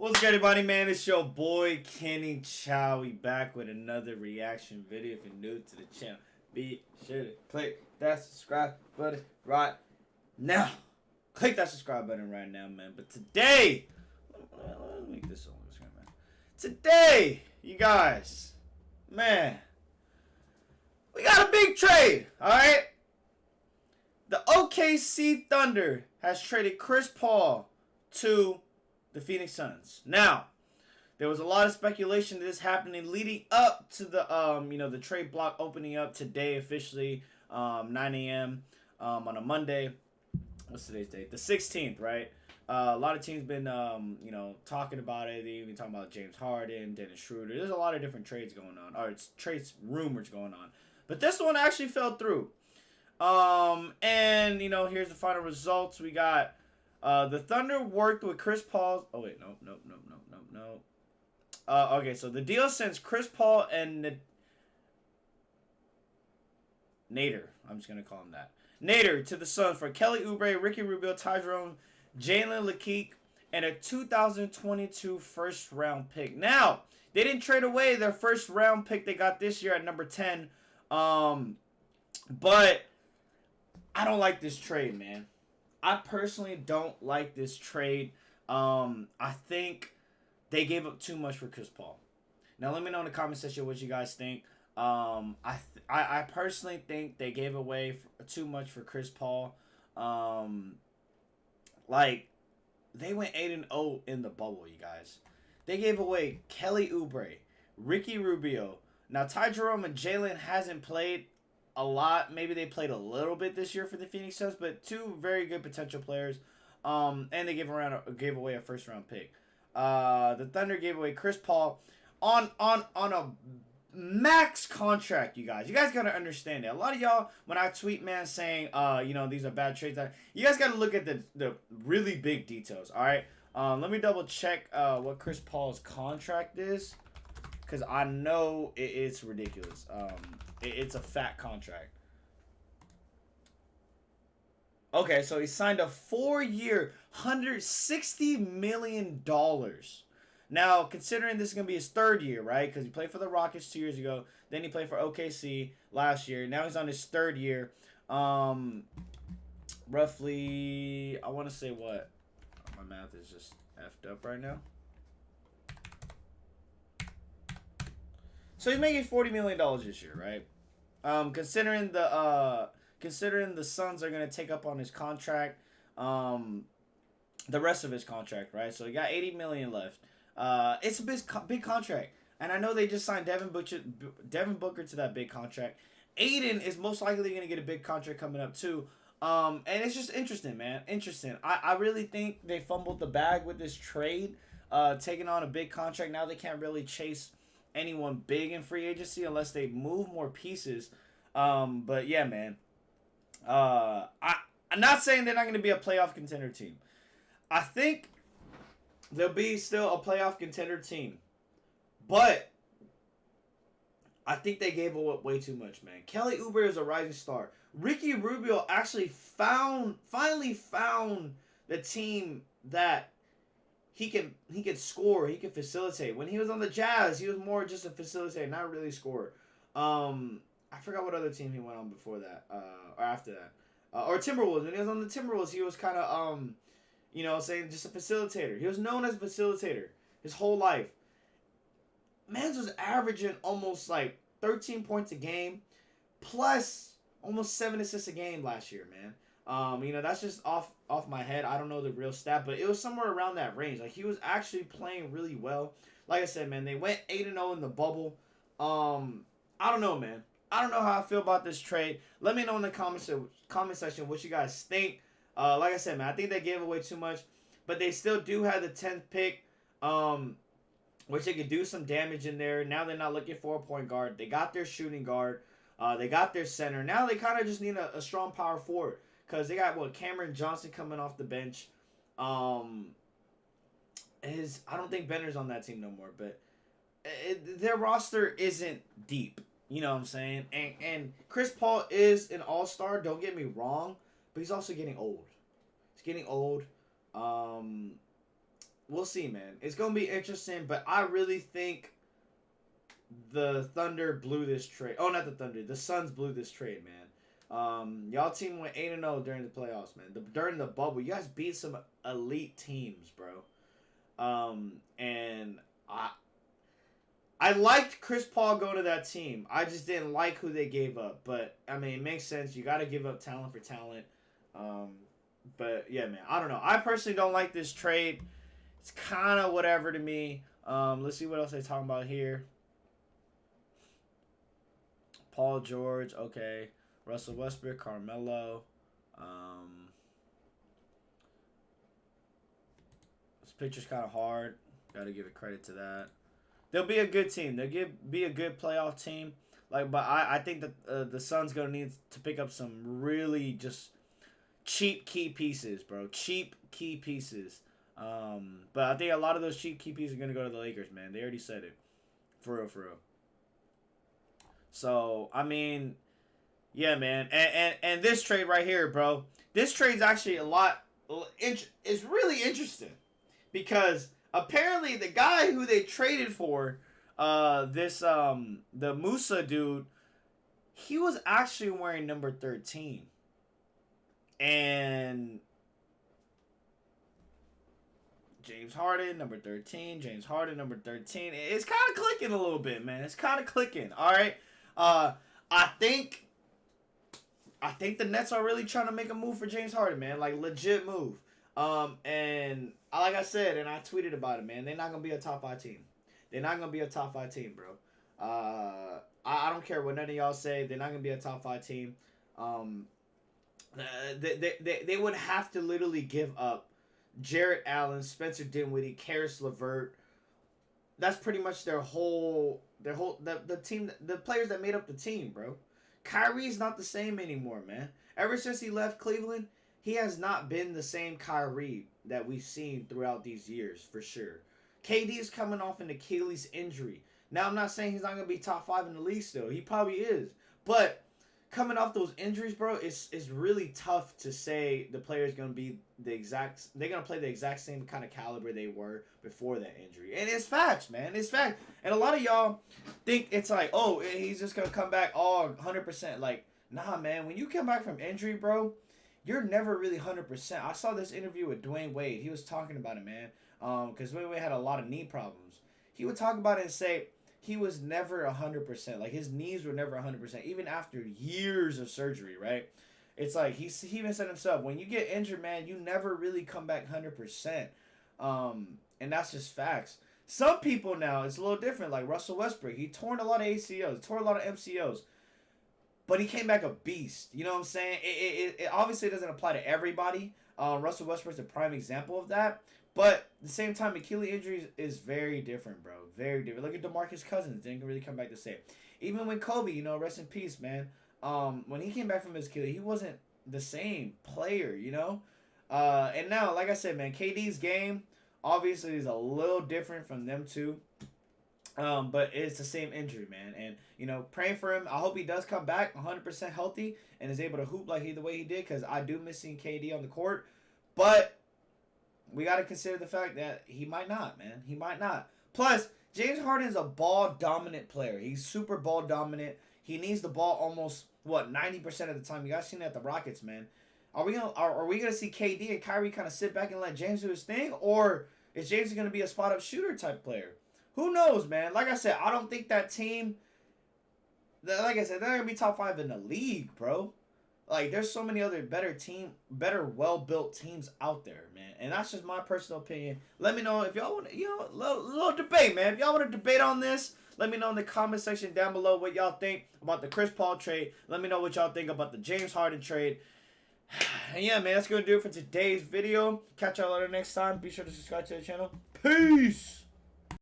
What's good, everybody, man? It's your boy Kenny Chow. We back with another reaction video. If you're new to the channel, be sure to click that subscribe button right now. Click that subscribe button right now, man. But today, let me make this on the screen, man. Today, you guys, man, we got a big trade. All right, the OKC Thunder has traded Chris Paul to the Phoenix Suns. Now, there was a lot of speculation of this happening leading up to the the trade block opening up today officially, 9 a.m. On a Monday. What's today's date? The 16th, right? A lot of teams been talking about it. They even talking about James Harden, Dennis Schroeder. There's a lot of different trades going on, or it's trades rumors going on. But this one actually fell through. And here's the final results. We got the Thunder worked with Chris Paul. Oh wait, no. Okay, so the deal sends Chris Paul and Nader. I'm just gonna call him that. Nader to the Suns for Kelly Oubre, Ricky Rubio, Ty Jerome, Jalen Lecque, and a 2022 first round pick. Now, they didn't trade away their first round pick they got this year at number 10. But I don't like this trade, man. I personally don't like this trade. I think they gave up too much for Chris Paul. Now, let me know in the comment section what you guys think. I personally think they gave away too much for Chris Paul. They went 8-0 in the bubble, you guys. They gave away Kelly Oubre, Ricky Rubio. Now, Ty Jerome and Jalen hasn't played a lot. Maybe they played a little bit this year for the Phoenix Suns, but two very good potential players. And they gave away a first round pick. The Thunder gave away Chris Paul on a max contract, you guys. You guys gotta understand that. A lot of y'all, when I tweet, man, saying these are bad trades, you guys gotta look at the really big details. All right. Let me double check what Chris Paul's contract is, because I know it's ridiculous. It's a fat contract. Okay, so he signed a 4-year, $160 million. Now, considering this is going to be his third year, right? Because he played for the Rockets 2 years ago. Then he played for OKC last year. Now he's on his third year. Roughly, I want to say what? My math is just effed up right now. So he's making $40 million this year, right? Considering the Suns are gonna take up on his contract, the rest of his contract, right? So he got $80 million left. It's a big contract, and I know they just signed Devin Booker to that big contract. Aiden is most likely gonna get a big contract coming up too. And it's just interesting, man. Interesting. I really think they fumbled the bag with this trade, taking on a big contract. Now they can't really chase anyone big in free agency unless they move more pieces. But yeah, man. I'm not saying they're not going to be a playoff contender team. I think they'll be still a playoff contender team. But I think they gave away way too much, man. Kelly Oubre is a rising star. Ricky Rubio actually finally found the team that he can score, he can facilitate. When he was on the Jazz, he was more just a facilitator, not really scorer. I forgot what other team he went on before that, or after that. Or Timberwolves. When he was on the Timberwolves, he was kind of, saying just a facilitator. He was known as a facilitator his whole life. Mans was averaging almost like 13 points a game, plus almost 7 assists a game last year, man. That's just off my head. I don't know the real stat, but it was somewhere around that range. Like, he was actually playing really well. Like I said, man, they went 8-0 in the bubble. I don't know, man. I don't know how I feel about this trade. Let me know in the comment section what you guys think. Like I said, man, I think they gave away too much, but they still do have the 10th pick, which they could do some damage in there. Now they're not looking for a point guard. They got their shooting guard. They got their center. Now they kind of just need a strong power forward, because they got Cameron Johnson coming off the bench. I don't think Benner's on that team no more, but their roster isn't deep. You know what I'm saying? And Chris Paul is an all-star, don't get me wrong, but he's also getting old. He's getting old. we'll see, man. It's gonna be interesting, but I really think the Thunder blew this trade. Oh, not the Thunder. The Suns blew this trade, man. Y'all team went 8-0 during the playoffs, man. During the bubble, you guys beat some elite teams, bro. And I liked Chris Paul going to that team. I just didn't like who they gave up. But I mean, it makes sense. You got to give up talent for talent. But yeah, man, I don't know. I personally don't like this trade. It's kind of whatever to me. Let's see what else they're talking about here. Paul George, okay. Russell Westbrook, Carmelo. This picture's kind of hard. Got to give it credit to that. They'll be a good team. They'll be a good playoff team. But I think that the Suns gonna need to pick up some really just cheap key pieces, bro. Cheap key pieces. But I think a lot of those cheap key pieces are gonna go to the Lakers, man. They already said it, for real, for real. So I mean, yeah, man. And this trade right here, bro. This trade's actually it's really interesting because apparently the guy who they traded for, the Musa dude, he was actually wearing number 13. And James Harden, number 13. James Harden, number 13. It's kind of clicking a little bit, man. It's kind of clicking. All right. I think the Nets are really trying to make a move for James Harden, man. Like, legit move. And like I said, and I tweeted about it, man. They're not gonna be a top 5 team. They're not gonna be a top 5 team, bro. I don't care what none of y'all say. They're not gonna be a top 5 team. They would have to literally give up Jarrett Allen, Spencer Dinwiddie, Karis LeVert. That's pretty much the team, the players that made up the team, bro. Kyrie's not the same anymore, man. Ever since he left Cleveland, he has not been the same Kyrie that we've seen throughout these years, for sure. KD is coming off an Achilles injury. Now, I'm not saying he's not going to be top 5 in the league still. He probably is. But coming off those injuries, bro, it's really tough to say the player's going to be they're going to play the exact same kind of caliber they were before that injury. And it's facts, man. It's facts. And a lot of y'all think it's like, oh, he's just going to come back all 100%. Like, nah, man. When you come back from injury, bro, you're never really 100%. I saw this interview with Dwayne Wade. He was talking about it, man. Because Dwayne Wade had a lot of knee problems. He would talk about it and say he was never 100%. Like, his knees were never 100%, even after years of surgery, right? It's like, he even said himself, when you get injured, man, you never really come back 100%. And that's just facts. Some people now, it's a little different. Like Russell Westbrook, he torn a lot of ACLs, tore a lot of MCOs. But he came back a beast. You know what I'm saying? It obviously doesn't apply to everybody. Russell Westbrook's a prime example of that. But at the same time, Achilles injuries is very different, bro. Very different. Look at DeMarcus Cousins. Didn't really come back the same. Even when Kobe, rest in peace, man. When he came back from his Achilles, he wasn't the same player, And now, like I said, man, KD's game obviously is a little different from them two. But it's the same injury, man. And, praying for him. I hope he does come back 100% healthy and is able to hoop like the way he did, because I do miss seeing KD on the court. But we got to consider the fact that he might not, man. He might not. Plus, James Harden is a ball-dominant player. He's super ball-dominant. He needs the ball almost, 90% of the time. You guys seen that at the Rockets, man. Are we gonna see KD and Kyrie kind of sit back and let James do his thing? Or is James going to be a spot-up shooter type player? Who knows, man? Like I said, I don't think that team, like I said, they're going to be top 5 in the league, bro. Like, there's so many other better well-built teams out there, man. And that's just my personal opinion. Let me know if y'all want to, little debate, man. If y'all want to debate on this, let me know in the comment section down below what y'all think about the Chris Paul trade. Let me know what y'all think about the James Harden trade. And yeah, man, that's going to do it for today's video. Catch y'all later next time. Be sure to subscribe to the channel. Peace!